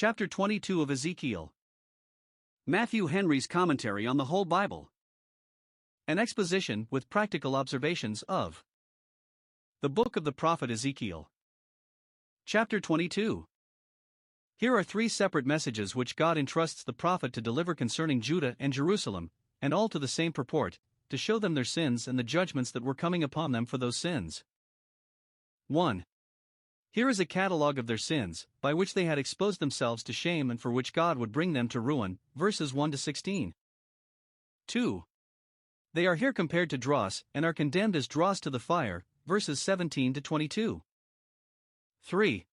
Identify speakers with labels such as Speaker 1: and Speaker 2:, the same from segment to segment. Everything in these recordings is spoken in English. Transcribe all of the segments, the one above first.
Speaker 1: Chapter 22 of Ezekiel. Matthew Henry's Commentary on the Whole Bible. An exposition with practical observations of the book of the prophet Ezekiel. Chapter 22. Here are three separate messages which God entrusts the prophet to deliver concerning Judah and Jerusalem, and all to the same purport, to show them their sins and the judgments that were coming upon them for those sins. 1. Here is a catalogue of their sins, by which they had exposed themselves to shame and for which God would bring them to ruin, verses 1 to 16. 2. They are here compared to dross, and are condemned as dross to the fire, verses 17 to 22. 3.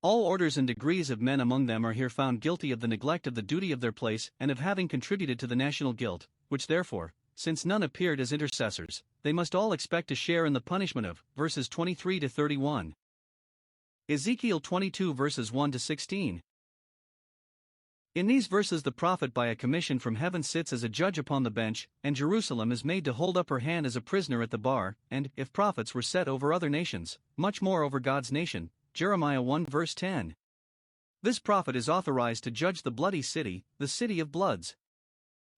Speaker 1: All orders and degrees of men among them are here found guilty of the neglect of the duty of their place and of having contributed to the national guilt, which therefore, since none appeared as intercessors, they must all expect to share in the punishment of, verses 23 to 31. Ezekiel 22 verses 1 to 16. In these verses the prophet by a commission from heaven sits as a judge upon the bench, and Jerusalem is made to hold up her hand as a prisoner at the bar, and, if prophets were set over other nations, much more over God's nation, Jeremiah 1 verse 10. This prophet is authorized to judge the bloody city, the city of bloods.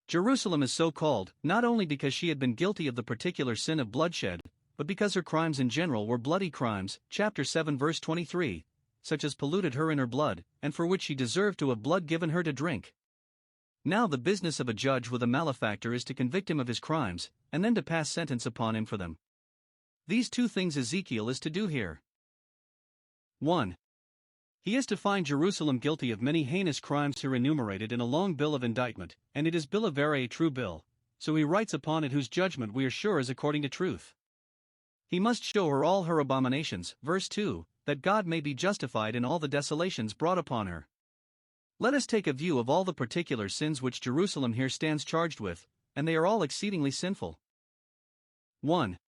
Speaker 1: Jerusalem is so called, not only because she had been guilty of the particular sin of bloodshed, but because her crimes in general were bloody crimes, chapter 7 verse 23, such as polluted her in her blood, and for which she deserved to have blood given her to drink. Now the business of a judge with a malefactor is to convict him of his crimes, and then to pass sentence upon him for them. These two things Ezekiel is to do here. 1. He is to find Jerusalem guilty of many heinous crimes here enumerated in a long bill of indictment, and it is billa vera a true bill, so he writes upon it whose judgment we are sure is according to truth. He must show her all her abominations, verse 2, that God may be justified in all the desolations brought upon her. Let us take a view of all the particular sins which Jerusalem here stands charged with, and they are all exceedingly sinful. 1.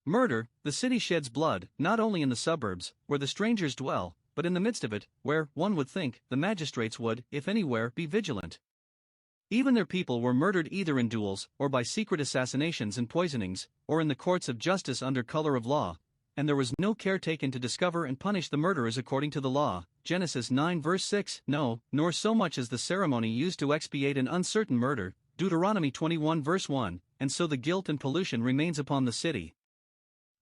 Speaker 1: Murder. The city sheds blood, not only in the suburbs, where the strangers dwell, but in the midst of it, where, one would think, the magistrates would, if anywhere, be vigilant. Even their people were murdered either in duels, or by secret assassinations and poisonings, or in the courts of justice under color of law, and there was no care taken to discover and punish the murderers according to the law, Genesis 9 verse 6, no, nor so much as the ceremony used to expiate an uncertain murder, Deuteronomy 21 verse 1, and so the guilt and pollution remains upon the city.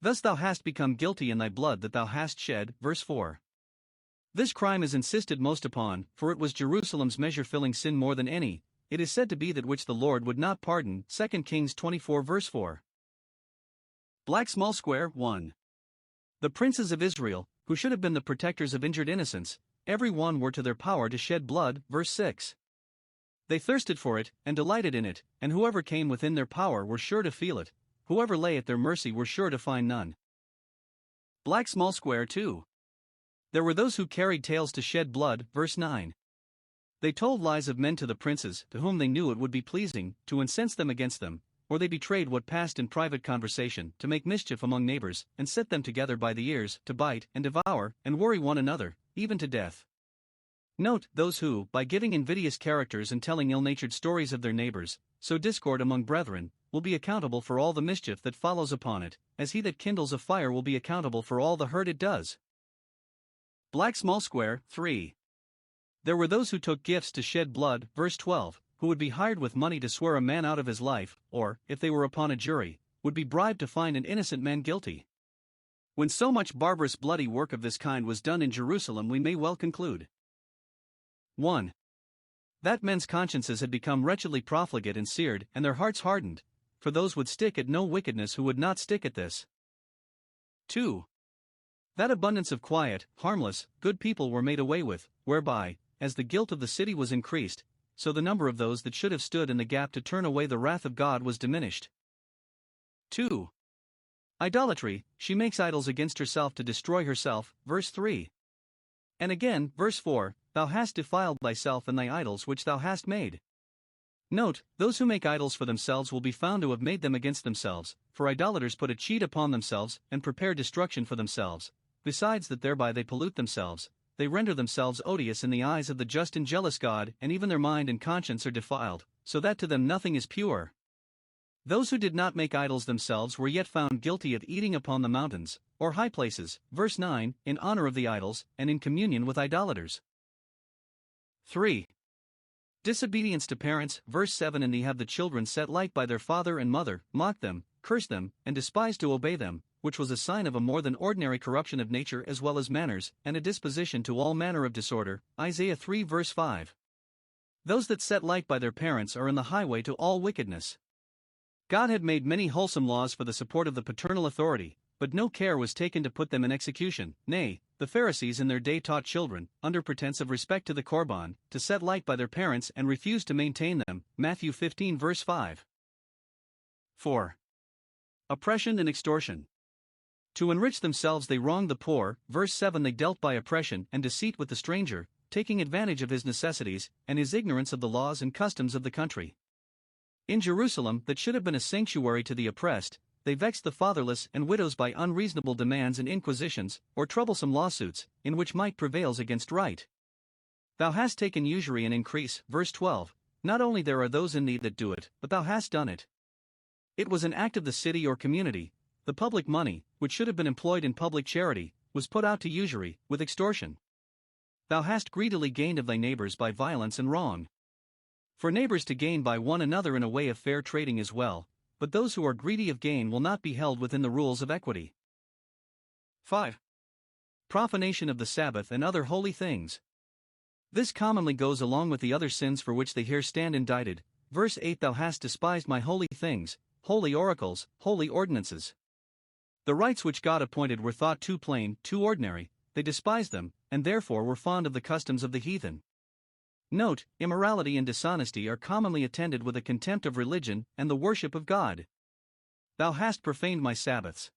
Speaker 1: Thus thou hast become guilty in thy blood that thou hast shed, verse 4. This crime is insisted most upon, for it was Jerusalem's measure-filling sin more than any. It is said to be that which the Lord would not pardon, 2 Kings 24 verse 4. Black small square 1. The princes of Israel, who should have been the protectors of injured innocents, every one were to their power to shed blood, verse 6. They thirsted for it, and delighted in it, and whoever came within their power were sure to feel it, whoever lay at their mercy were sure to find none. Black small square 2. There were those who carried tales to shed blood, verse 9. They told lies of men to the princes, to whom they knew it would be pleasing, to incense them against them, or they betrayed what passed in private conversation, to make mischief among neighbors, and set them together by the ears, to bite, and devour, and worry one another, even to death. Note, those who, by giving invidious characters and telling ill-natured stories of their neighbors, sow discord among brethren, will be accountable for all the mischief that follows upon it, as he that kindles a fire will be accountable for all the hurt it does. Black small square 3. There were those who took gifts to shed blood, verse 12, who would be hired with money to swear a man out of his life, or, if they were upon a jury, would be bribed to find an innocent man guilty. When so much barbarous bloody work of this kind was done in Jerusalem, we may well conclude. 1. That men's consciences had become wretchedly profligate and seared, and their hearts hardened, for those would stick at no wickedness who would not stick at this. 2. That abundance of quiet, harmless, good people were made away with, whereby, as the guilt of the city was increased, so the number of those that should have stood in the gap to turn away the wrath of God was diminished. 2. Idolatry. She makes idols against herself to destroy herself, verse 3. And again, verse 4, thou hast defiled thyself and thy idols which thou hast made. Note, those who make idols for themselves will be found to have made them against themselves, for idolaters put a cheat upon themselves, and prepare destruction for themselves. Besides that thereby they pollute themselves, they render themselves odious in the eyes of the just and jealous God, and even their mind and conscience are defiled, so that to them nothing is pure. Those who did not make idols themselves were yet found guilty of eating upon the mountains, or high places, verse 9, in honor of the idols, and in communion with idolaters. 3. Disobedience to parents, verse 7. And ye have the children set light by their father and mother, mock them, curse them, and despise to obey them, which was a sign of a more than ordinary corruption of nature as well as manners, and a disposition to all manner of disorder. Isaiah 3 verse 5. Those that set light by their parents are in the highway to all wickedness. God had made many wholesome laws for the support of the paternal authority, but no care was taken to put them in execution. Nay, the Pharisees in their day taught children, under pretense of respect to the Korban, to set light by their parents and refused to maintain them. Matthew 15 verse 5. 4. Oppression and extortion. To enrich themselves they wronged the poor. Verse 7. They dealt by oppression and deceit with the stranger, taking advantage of his necessities and his ignorance of the laws and customs of the country. In Jerusalem, that should have been a sanctuary to the oppressed, they vexed the fatherless and widows by unreasonable demands and inquisitions, or troublesome lawsuits, in which might prevails against right. Thou hast taken usury and increase. Verse 12. Not only there are those in thee that do it, but thou hast done it. It was an act of the city or community. The public money, which should have been employed in public charity, was put out to usury, with extortion. Thou hast greedily gained of thy neighbors by violence and wrong. For neighbors to gain by one another in a way of fair trading is well, but those who are greedy of gain will not be held within the rules of equity. 5. Profanation of the Sabbath and other holy things. This commonly goes along with the other sins for which they here stand indicted. Verse 8. Thou hast despised my holy things, holy oracles, holy ordinances. The rites which God appointed were thought too plain, too ordinary, they despised them, and therefore were fond of the customs of the heathen. Note, immorality and dishonesty are commonly attended with a contempt of religion and the worship of God. Thou hast profaned my Sabbaths.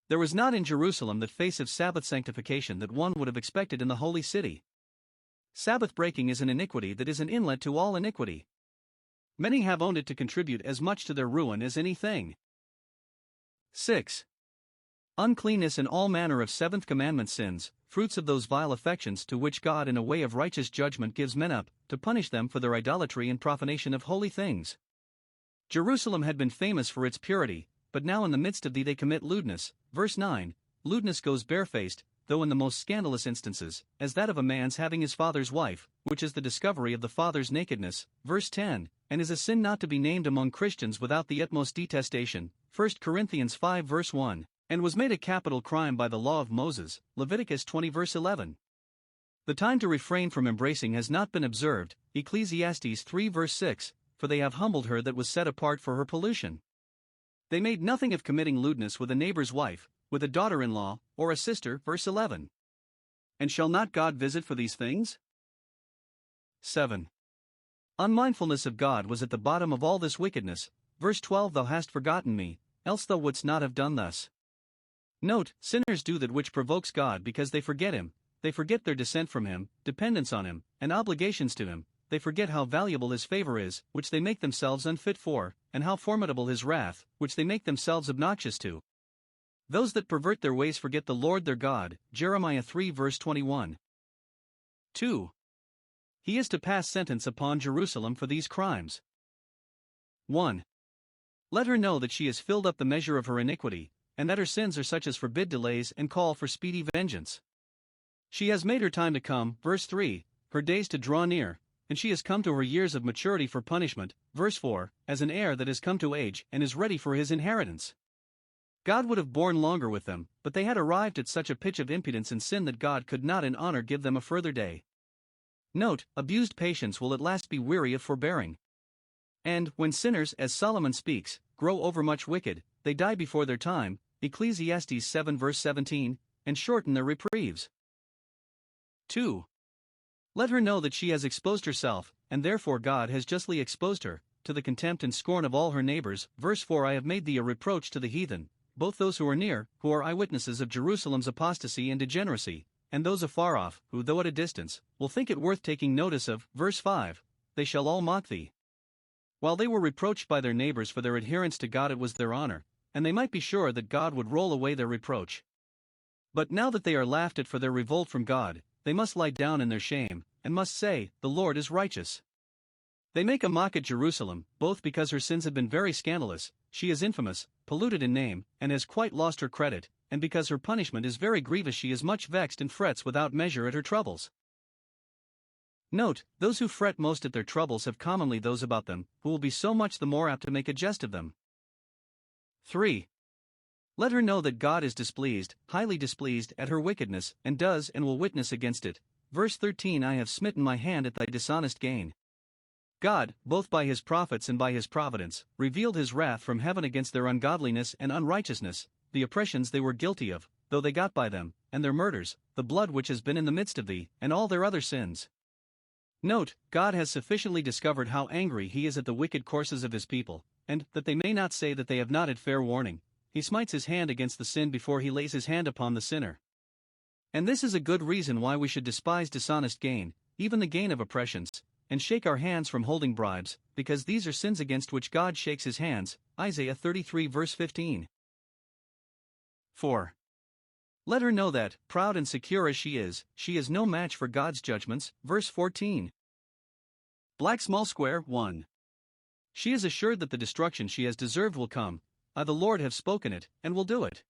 Speaker 1: There was not in Jerusalem that face of Sabbath sanctification that one would have expected in the holy city. Sabbath breaking is an iniquity that is an inlet to all iniquity. Many have owned it to contribute as much to their ruin as anything. 6. Uncleanness and all manner of seventh commandment sins, fruits of those vile affections to which God in a way of righteous judgment gives men up, to punish them for their idolatry and profanation of holy things. Jerusalem had been famous for its purity, but now in the midst of thee they commit lewdness. Verse 9. Lewdness goes barefaced, though in the most scandalous instances, as that of a man's having his father's wife, which is the discovery of the father's nakedness. Verse 10. And is a sin not to be named among Christians without the utmost detestation. 1 Corinthians 5 verse 1. And was made a capital crime by the law of Moses, Leviticus 20 verse 11. The time to refrain from embracing has not been observed, Ecclesiastes 3 verse 6, for they have humbled her that was set apart for her pollution. They made nothing of committing lewdness with a neighbor's wife, with a daughter-in-law, or a sister, verse 11. And shall not God visit for these things? 7. Unmindfulness of God was at the bottom of all this wickedness. Verse 12. Thou hast forgotten me, else thou wouldst not have done thus. Note, sinners do that which provokes God because they forget Him, they forget their descent from Him, dependence on Him, and obligations to Him, they forget how valuable His favor is, which they make themselves unfit for, and how formidable His wrath, which they make themselves obnoxious to. Those that pervert their ways forget the Lord their God, Jeremiah 3 verse 21. 2. He is to pass sentence upon Jerusalem for these crimes. 1. Let her know that she has filled up the measure of her iniquity, and that her sins are such as forbid delays and call for speedy vengeance. She has made her time to come, verse 3, her days to draw near, and she has come to her years of maturity for punishment, verse 4, as an heir that has come to age and is ready for his inheritance. God would have borne longer with them, but they had arrived at such a pitch of impudence and sin that God could not in honor give them a further day. Note, abused patience will at last be weary of forbearing. And, when sinners, as Solomon speaks, grow overmuch wicked, they die before their time, Ecclesiastes 7 verse 17, and shorten their reprieves. 2. Let her know that she has exposed herself, and therefore God has justly exposed her, to the contempt and scorn of all her neighbors. Verse 4. I have made thee a reproach to the heathen, both those who are near, who are eyewitnesses of Jerusalem's apostasy and degeneracy, and those afar off, who, though at a distance, will think it worth taking notice of. Verse 5. They shall all mock thee. While they were reproached by their neighbors for their adherence to God, it was their honor, and they might be sure that God would roll away their reproach. But now that they are laughed at for their revolt from God, they must lie down in their shame, and must say, The Lord is righteous. They make a mock at Jerusalem, both because her sins have been very scandalous, she is infamous, polluted in name, and has quite lost her credit, and because her punishment is very grievous, she is much vexed and frets without measure at her troubles. Note, those who fret most at their troubles have commonly those about them, who will be so much the more apt to make a jest of them. 3. Let her know that God is displeased, highly displeased, at her wickedness, and does and will witness against it. Verse 13 I have smitten my hand at thy dishonest gain. God, both by his prophets and by his providence, revealed his wrath from heaven against their ungodliness and unrighteousness, the oppressions they were guilty of, though they got by them, and their murders, the blood which has been in the midst of thee, and all their other sins. Note, God has sufficiently discovered how angry he is at the wicked courses of his people, and, that they may not say that they have not had fair warning, he smites his hand against the sin before he lays his hand upon the sinner. And this is a good reason why we should despise dishonest gain, even the gain of oppressions, and shake our hands from holding bribes, because these are sins against which God shakes his hands. Isaiah 33 verse 15. 4. Let her know that, proud and secure as she is no match for God's judgments. Verse 14. Black small square 1. She is assured that the destruction she has deserved will come. I the Lord have spoken it, and will do it.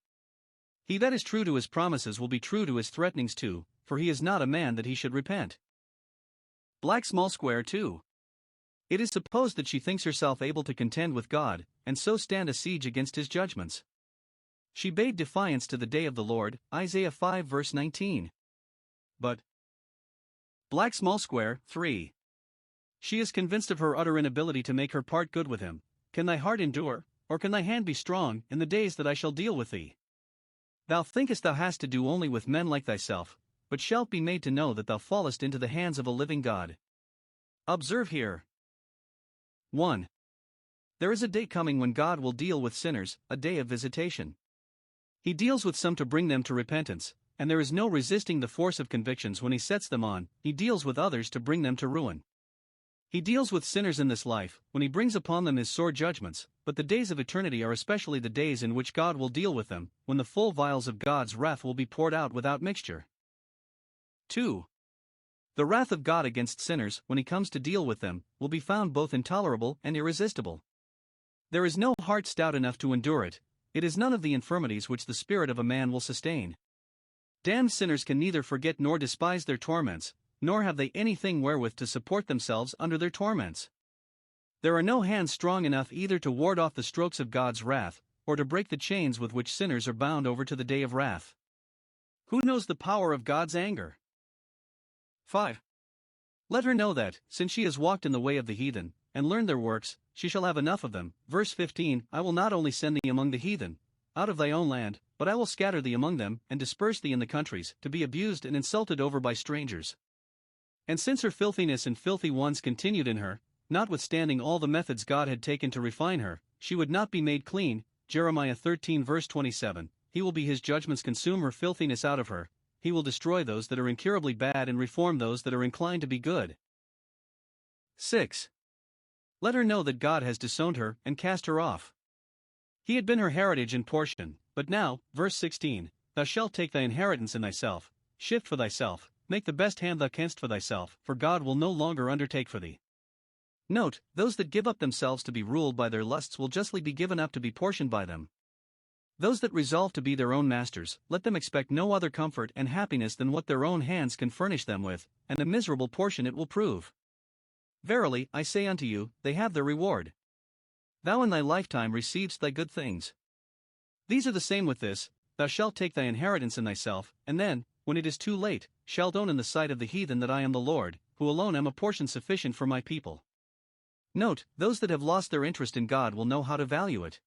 Speaker 1: He that is true to his promises will be true to his threatenings too, for he is not a man that he should repent. Black small square 2. It is supposed that she thinks herself able to contend with God, and so stand a siege against his judgments. She bade defiance to the day of the Lord, Isaiah 5 verse 19. But black small square 3. She is convinced of her utter inability to make her part good with him. Can thy heart endure, or can thy hand be strong, in the days that I shall deal with thee? Thou thinkest thou hast to do only with men like thyself, but shalt be made to know that thou fallest into the hands of a living God. Observe here. 1. There is a day coming when God will deal with sinners, a day of visitation. He deals with some to bring them to repentance, and there is no resisting the force of convictions when he sets them on. He deals with others to bring them to ruin. He deals with sinners in this life, when he brings upon them his sore judgments, but the days of eternity are especially the days in which God will deal with them, when the full vials of God's wrath will be poured out without mixture. 2. The wrath of God against sinners, when he comes to deal with them, will be found both intolerable and irresistible. There is no heart stout enough to endure it. It is none of the infirmities which the spirit of a man will sustain. Damned sinners can neither forget nor despise their torments, nor have they anything wherewith to support themselves under their torments. There are no hands strong enough either to ward off the strokes of God's wrath, or to break the chains with which sinners are bound over to the day of wrath. Who knows the power of God's anger? 5. Let her know that, since she has walked in the way of the heathen, and learned their works, she shall have enough of them. Verse 15 I will not only send thee among the heathen, out of thy own land, but I will scatter thee among them, and disperse thee in the countries, to be abused and insulted over by strangers. And since her filthiness and filthy ones continued in her, notwithstanding all the methods God had taken to refine her, she would not be made clean. Jeremiah 13 verse 27 He will be his judgments consume her filthiness out of her. He will destroy those that are incurably bad and reform those that are inclined to be good. 6. Let her know that God has disowned her and cast her off. He had been her heritage and portion, but now, verse 16, thou shalt take thy inheritance in thyself, shift for thyself, make the best hand thou canst for thyself, for God will no longer undertake for thee. Note, those that give up themselves to be ruled by their lusts will justly be given up to be portioned by them. Those that resolve to be their own masters, let them expect no other comfort and happiness than what their own hands can furnish them with, and a miserable portion it will prove. Verily, I say unto you, they have their reward. Thou in thy lifetime receivest thy good things. These are the same with this, thou shalt take thy inheritance in thyself, and then, when it is too late, shalt own in the sight of the heathen that I am the Lord, who alone am a portion sufficient for my people. Note, those that have lost their interest in God will know how to value it.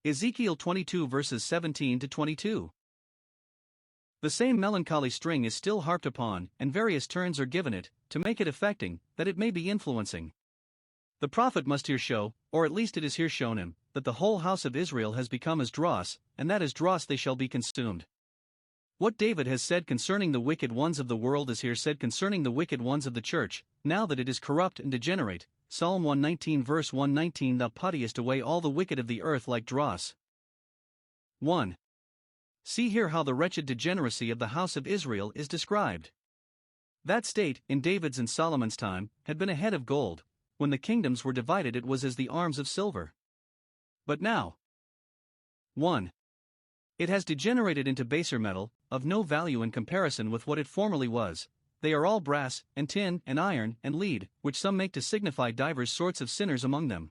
Speaker 1: Ezekiel 22 verses 17 to 22. The same melancholy string is still harped upon, and various turns are given it, to make it affecting, that it may be influencing. The prophet must here show, or at least it is here shown him, that the whole house of Israel has become as dross, and that as dross they shall be consumed. What David has said concerning the wicked ones of the world is here said concerning the wicked ones of the church, now that it is corrupt and degenerate. Psalm 119 verse 119 Thou puttiest away all the wicked of the earth like dross. 1. See here how the wretched degeneracy of the house of Israel is described. That state, in David's and Solomon's time, had been a head of gold. When the kingdoms were divided it was as the arms of silver. But now, 1. It has degenerated into baser metal, of no value in comparison with what it formerly was. they are all brass, and tin, and iron, and lead, which some make to signify divers sorts of sinners among them.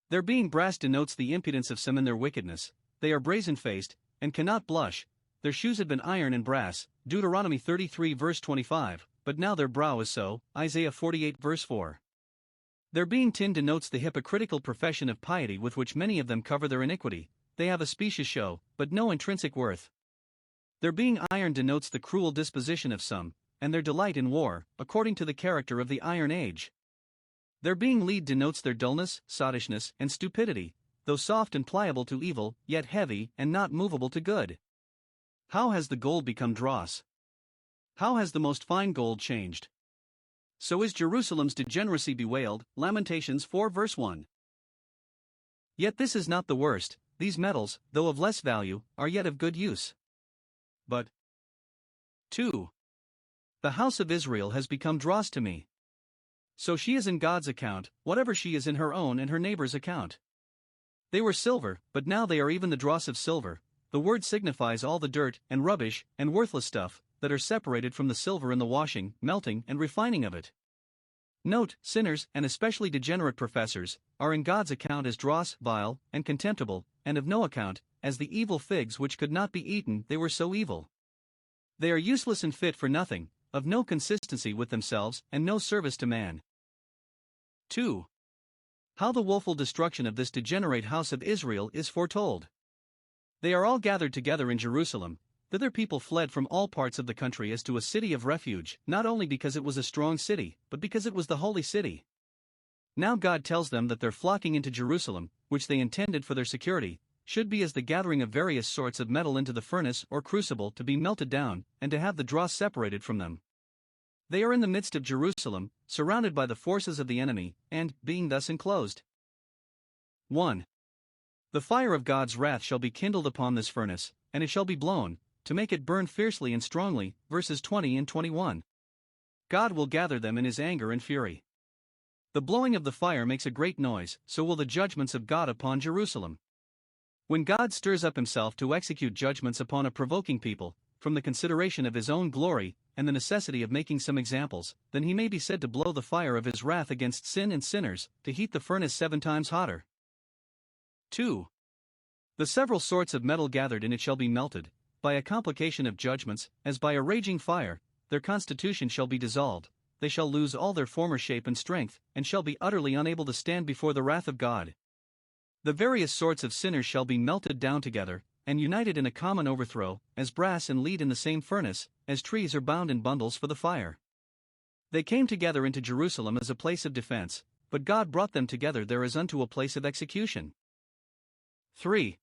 Speaker 1: Their being brass denotes the impudence of some in their wickedness, they are brazen-faced, and cannot blush. Their shoes had been iron and brass, Deuteronomy 33 verse 25, but now their brow is so, Isaiah 48 verse 4. Their being tin denotes the hypocritical profession of piety with which many of them cover their iniquity, they have a specious show, but no intrinsic worth. Their being iron denotes the cruel disposition of some, and their delight in war, according to the character of the Iron Age. Their being lead denotes their dullness, sottishness, and stupidity, though soft and pliable to evil, yet heavy and not movable to good. How has the gold become dross? How has the most fine gold changed? So is Jerusalem's degeneracy bewailed, Lamentations 4 verse 1. Yet this is not the worst, these metals, though of less value, are yet of good use. But 2. The house of Israel has become dross to me. So she is in God's account, whatever she is in her own and her neighbor's account. They were silver, but now they are even the dross of silver. The word signifies all the dirt, and rubbish, and worthless stuff, that are separated from the silver in the washing, melting, and refining of it. Note, sinners, and especially degenerate professors, are in God's account as dross, vile, and contemptible, and of no account, as the evil figs which could not be eaten, they were so evil. They are useless and fit for nothing, of no consistency with themselves, and no service to man. 2. How the woeful destruction of this degenerate house of Israel is foretold. They are all gathered together in Jerusalem. Thither people fled from all parts of the country as to a city of refuge, not only because it was a strong city, but because it was the holy city. Now God tells them that their flocking into Jerusalem, which they intended for their security, should be as the gathering of various sorts of metal into the furnace or crucible to be melted down, and to have the dross separated from them. They are in the midst of Jerusalem, surrounded by the forces of the enemy, and, being thus enclosed. 1. The fire of God's wrath shall be kindled upon this furnace, and it shall be blown, to make it burn fiercely and strongly, verses 20 and 21. God will gather them in his anger and fury. The blowing of the fire makes a great noise, so will the judgments of God upon Jerusalem. When God stirs up himself to execute judgments upon a provoking people, from the consideration of his own glory, and the necessity of making some examples, then he may be said to blow the fire of his wrath against sin and sinners, to heat the furnace 7 times hotter. 2. The several sorts of metal gathered in it shall be melted, by a complication of judgments, as by a raging fire, their constitution shall be dissolved, they shall lose all their former shape and strength, and shall be utterly unable to stand before the wrath of God. The various sorts of sinners shall be melted down together, and united in a common overthrow, as brass and lead in the same furnace, as trees are bound in bundles for the fire. They came together into Jerusalem as a place of defense, but God brought them together there as unto a place of execution. 3.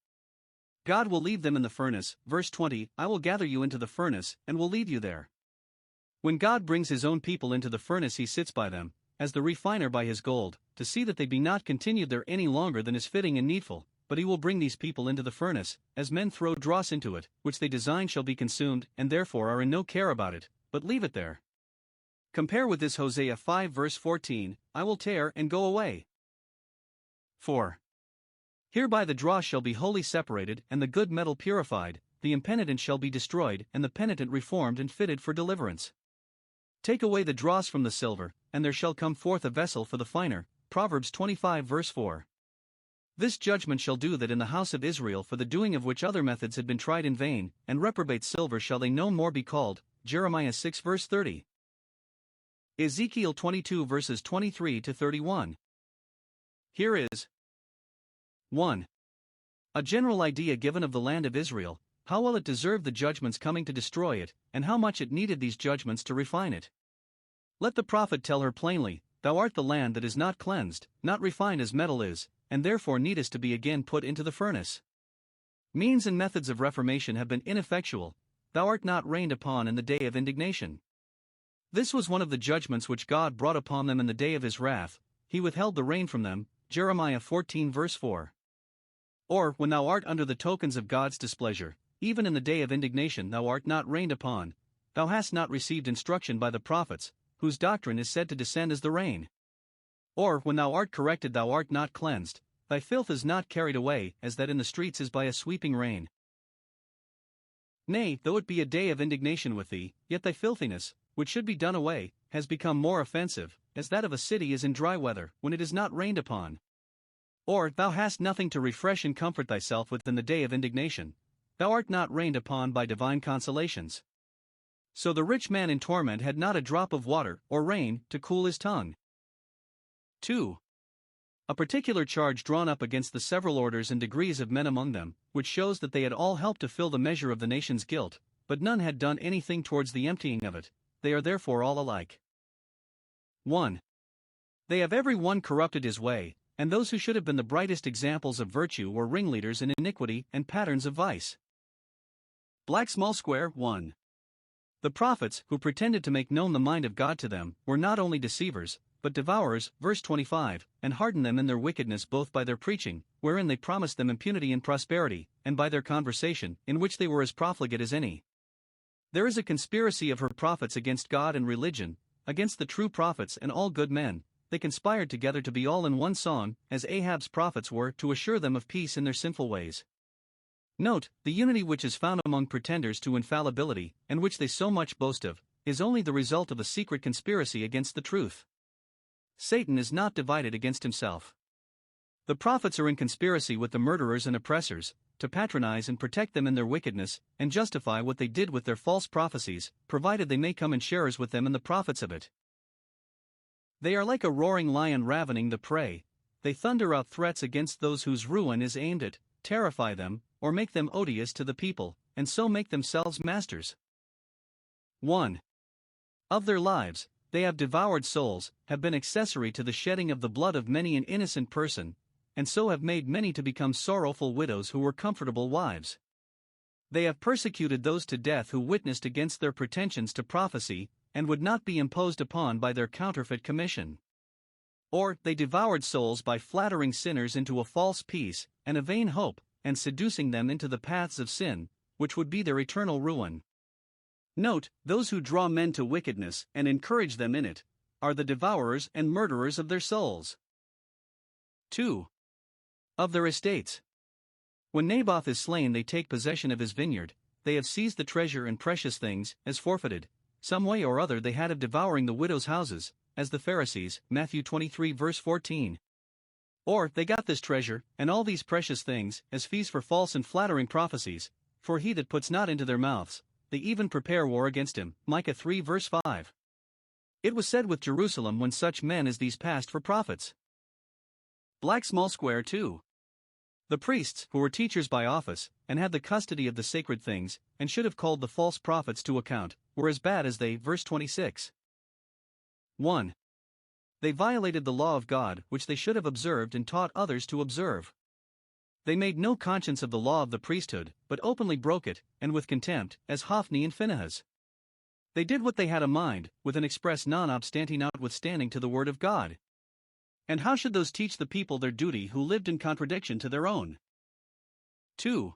Speaker 1: God will leave them in the furnace, verse 20, I will gather you into the furnace, and will leave you there. When God brings his own people into the furnace he sits by them, as the refiner by his gold, to see that they be not continued there any longer than is fitting and needful, but he will bring these people into the furnace, as men throw dross into it, which they design shall be consumed, and therefore are in no care about it, but leave it there. Compare with this Hosea 5 verse 14, I will tear and go away. 4. Hereby the dross shall be wholly separated, and the good metal purified, the impenitent shall be destroyed, and the penitent reformed and fitted for deliverance. Take away the dross from the silver, and there shall come forth a vessel for the finer, Proverbs 25 verse 4. This judgment shall do that in the house of Israel, for the doing of which other methods had been tried in vain, and reprobate silver shall they no more be called, Jeremiah 6 verse 30. Ezekiel 22 verses 23 to 31. Here is 1. A general idea given of the land of Israel, how well it deserved the judgments coming to destroy it, and how much it needed these judgments to refine it. Let the prophet tell her plainly, Thou art the land that is not cleansed, not refined as metal is, and therefore needest to be again put into the furnace. Means and methods of reformation have been ineffectual, thou art not rained upon in the day of indignation. This was one of the judgments which God brought upon them in the day of his wrath, he withheld the rain from them, Jeremiah 14 verse 4. Or, when thou art under the tokens of God's displeasure, even in the day of indignation thou art not rained upon, thou hast not received instruction by the prophets, whose doctrine is said to descend as the rain. Or, when thou art corrected thou art not cleansed, thy filth is not carried away, as that in the streets is by a sweeping rain. Nay, though it be a day of indignation with thee, yet thy filthiness, which should be done away, has become more offensive, as that of a city is in dry weather, when it is not rained upon. Or, thou hast nothing to refresh and comfort thyself with in the day of indignation, thou art not rained upon by divine consolations. So the rich man in torment had not a drop of water, or rain, to cool his tongue. 2. A particular charge drawn up against the several orders and degrees of men among them, which shows that they had all helped to fill the measure of the nation's guilt, but none had done anything towards the emptying of it, they are therefore all alike. 1. They have every one corrupted his way, and those who should have been the brightest examples of virtue were ringleaders in iniquity and patterns of vice. Black small square 1. The prophets, who pretended to make known the mind of God to them, were not only deceivers, but devourers, verse 25, and hardened them in their wickedness both by their preaching, wherein they promised them impunity and prosperity, and by their conversation, in which they were as profligate as any. There is a conspiracy of her prophets against God and religion, against the true prophets and all good men. They conspired together to be all in one song, as Ahab's prophets were, to assure them of peace in their sinful ways. Note, the unity which is found among pretenders to infallibility, and which they so much boast of, is only the result of a secret conspiracy against the truth. Satan is not divided against himself. The prophets are in conspiracy with the murderers and oppressors, to patronize and protect them in their wickedness, and justify what they did with their false prophecies, provided they may come in sharers with them in the profits of it. They are like a roaring lion ravening the prey. They thunder out threats against those whose ruin is aimed at, terrify them, or make them odious to the people, and so make themselves masters. 1. Of their lives, they have devoured souls, have been accessory to the shedding of the blood of many an innocent person, and so have made many to become sorrowful widows who were comfortable wives. They have persecuted those to death who witnessed against their pretensions to prophecy, and would not be imposed upon by their counterfeit commission. Or, they devoured souls by flattering sinners into a false peace, and a vain hope, and seducing them into the paths of sin, which would be their eternal ruin. Note, those who draw men to wickedness, and encourage them in it, are the devourers and murderers of their souls. 2. Of their estates. When Naboth is slain, they take possession of his vineyard, they have seized the treasure and precious things, as forfeited. Some way or other they had of devouring the widows' houses, as the Pharisees, Matthew 23 verse 14. Or, they got this treasure, and all these precious things, as fees for false and flattering prophecies, for he that puts not into their mouths, they even prepare war against him, Micah 3 verse 5. It was said with Jerusalem when such men as these passed for prophets. Black small square 2. The priests, who were teachers by office, and had the custody of the sacred things, and should have called the false prophets to account, were as bad as they, verse 26. 1. They violated the law of God, which they should have observed and taught others to observe. They made no conscience of the law of the priesthood, but openly broke it, and with contempt, as Hophni and Phinehas. They did what they had a mind, with an express non-obstanting notwithstanding to the word of God. And how should those teach the people their duty who lived in contradiction to their own? 2.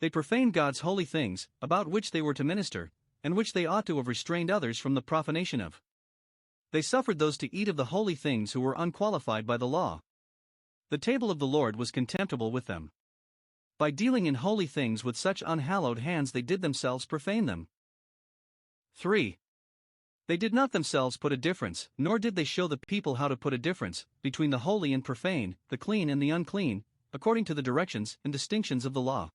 Speaker 1: They profaned God's holy things, about which they were to minister, and which they ought to have restrained others from the profanation of. They suffered those to eat of the holy things who were unqualified by the law. The table of the Lord was contemptible with them. By dealing in holy things with such unhallowed hands they did themselves profane them. 3. They did not themselves put a difference, nor did they show the people how to put a difference, between the holy and profane, the clean and the unclean, according to the directions and distinctions of the law.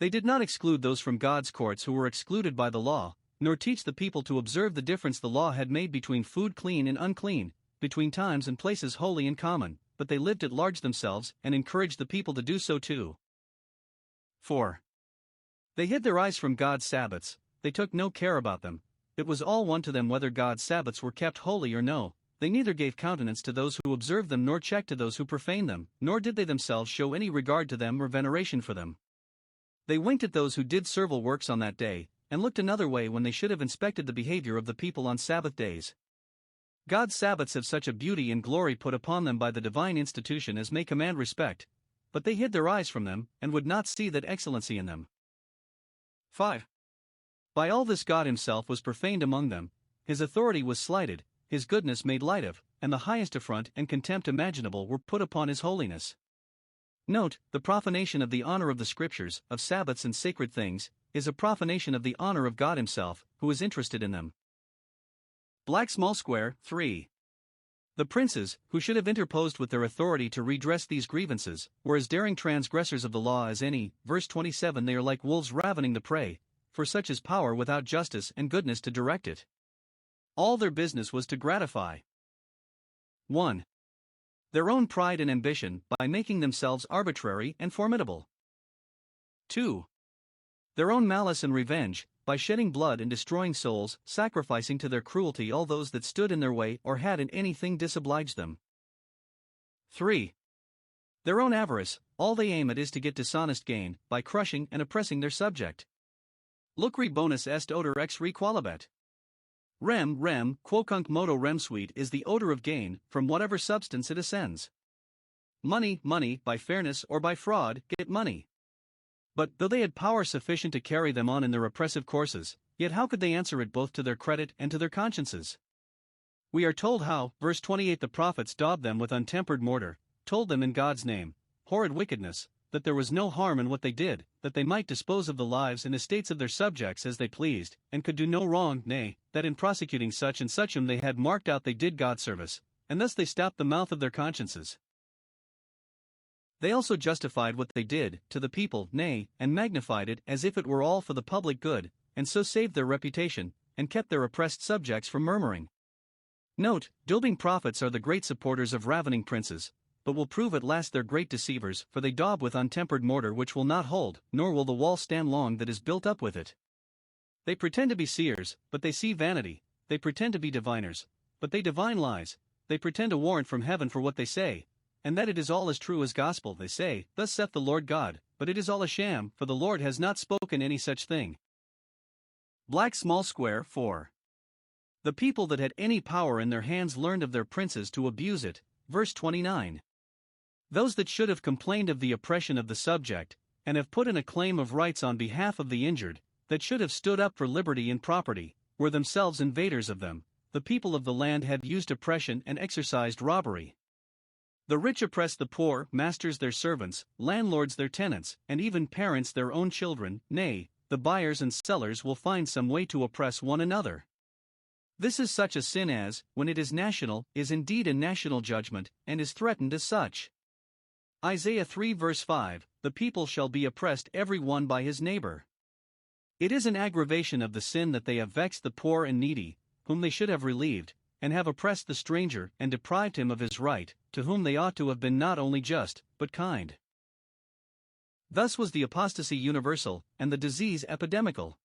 Speaker 1: They did not exclude those from God's courts who were excluded by the law, nor teach the people to observe the difference the law had made between food clean and unclean, between times and places holy and common, but they lived at large themselves and encouraged the people to do so too. 4. They hid their eyes from God's Sabbaths, they took no care about them. It was all one to them whether God's Sabbaths were kept holy or no. They neither gave countenance to those who observed them nor check to those who profaned them, nor did they themselves show any regard to them or veneration for them. They winked at those who did servile works on that day, and looked another way when they should have inspected the behavior of the people on Sabbath days. God's Sabbaths have such a beauty and glory put upon them by the divine institution as may command respect, but they hid their eyes from them, and would not see that excellency in them. 5. By all this God himself was profaned among them, his authority was slighted, his goodness made light of, and the highest affront and contempt imaginable were put upon his holiness. Note, the profanation of the honor of the Scriptures, of Sabbaths and sacred things, is a profanation of the honor of God himself, who is interested in them. Black small square, 3. The princes, who should have interposed with their authority to redress these grievances, were as daring transgressors of the law as any. Verse 27. They are like wolves ravening the prey, for such is power without justice and goodness to direct it. All their business was to gratify 1. Their own pride and ambition by making themselves arbitrary and formidable. 2. Their own malice and revenge, by shedding blood and destroying souls, sacrificing to their cruelty all those that stood in their way or had in anything disobliged them. 3. Their own avarice, all they aim at is to get dishonest gain, by crushing and oppressing their subject. Lucri bonus est odor ex requalibet. Rem, quocunc modo rem sweet is the odor of gain, from whatever substance it ascends. Money, by fairness or by fraud, get money. But, though they had power sufficient to carry them on in their oppressive courses, yet how could they answer it both to their credit and to their consciences? We are told how, verse 28, the prophets daubed them with untempered mortar, told them in God's name, horrid wickedness, that there was no harm in what they did, that they might dispose of the lives and estates of their subjects as they pleased, and could do no wrong, nay, that in prosecuting such and such whom they had marked out they did God service, and thus they stopped the mouth of their consciences. They also justified what they did to the people, nay, and magnified it as if it were all for the public good, and so saved their reputation, and kept their oppressed subjects from murmuring. Note, daubing prophets are the great supporters of ravening princes, but will prove at last their great deceivers, for they daub with untempered mortar which will not hold, nor will the wall stand long that is built up with it. They pretend to be seers, but they see vanity; they pretend to be diviners, but they divine lies; they pretend a warrant from heaven for what they say, and that it is all as true as gospel. They say, Thus saith the Lord God, but it is all a sham, for the Lord has not spoken any such thing. Black small square, 4. The people that had any power in their hands learned of their princes to abuse it. Verse 29. Those that should have complained of the oppression of the subject, and have put in a claim of rights on behalf of the injured, that should have stood up for liberty and property, were themselves invaders of them. The people of the land had used oppression and exercised robbery. The rich oppress the poor, masters their servants, landlords their tenants, and even parents their own children. Nay, the buyers and sellers will find some way to oppress one another. This is such a sin as, when it is national, is indeed a national judgment, and is threatened as such. Isaiah 3 verse 5, the people shall be oppressed every one by his neighbor. It is an aggravation of the sin that they have vexed the poor and needy, whom they should have relieved, and have oppressed the stranger and deprived him of his right, to whom they ought to have been not only just, but kind. Thus was the apostasy universal, and the disease epidemical.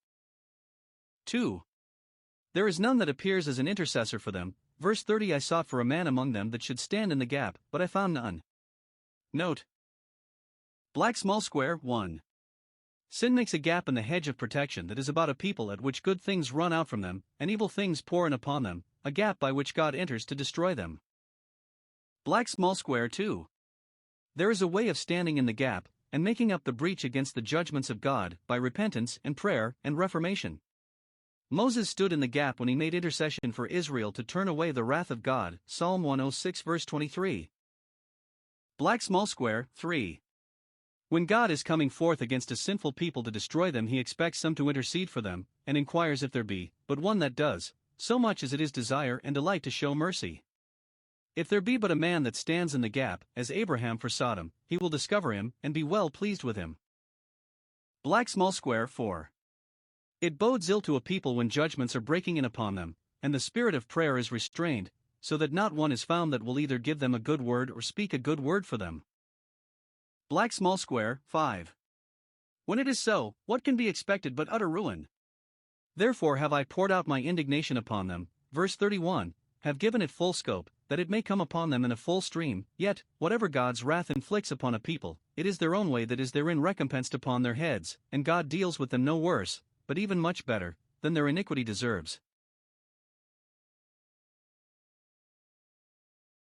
Speaker 1: 2. There is none that appears as an intercessor for them. Verse 30. I sought for a man among them that should stand in the gap, but I found none. Note. Black small square, 1. Sin makes a gap in the hedge of protection that is about a people at which good things run out from them, and evil things pour in upon them, a gap by which God enters to destroy them. Black small square, 2. There is a way of standing in the gap, and making up the breach against the judgments of God, by repentance and prayer and reformation. Moses stood in the gap when he made intercession for Israel to turn away the wrath of God, Psalm 106 verse 23. Black small square, 3. When God is coming forth against a sinful people to destroy them, he expects some to intercede for them, and inquires if there be but one that does, so much as it is desire and delight to show mercy. If there be but a man that stands in the gap, as Abraham for Sodom, he will discover him, and be well pleased with him. Black small square, 4. It bodes ill to a people when judgments are breaking in upon them, and the spirit of prayer is restrained, so that not one is found that will either give them a good word or speak a good word for them. Black small square, 5. When it is so, what can be expected but utter ruin? Therefore have I poured out my indignation upon them, verse 31, have given it full scope, that it may come upon them in a full stream. Yet, whatever God's wrath inflicts upon a people, it is their own way that is therein recompensed upon their heads, and God deals with them no worse, but even much better, than their iniquity deserves.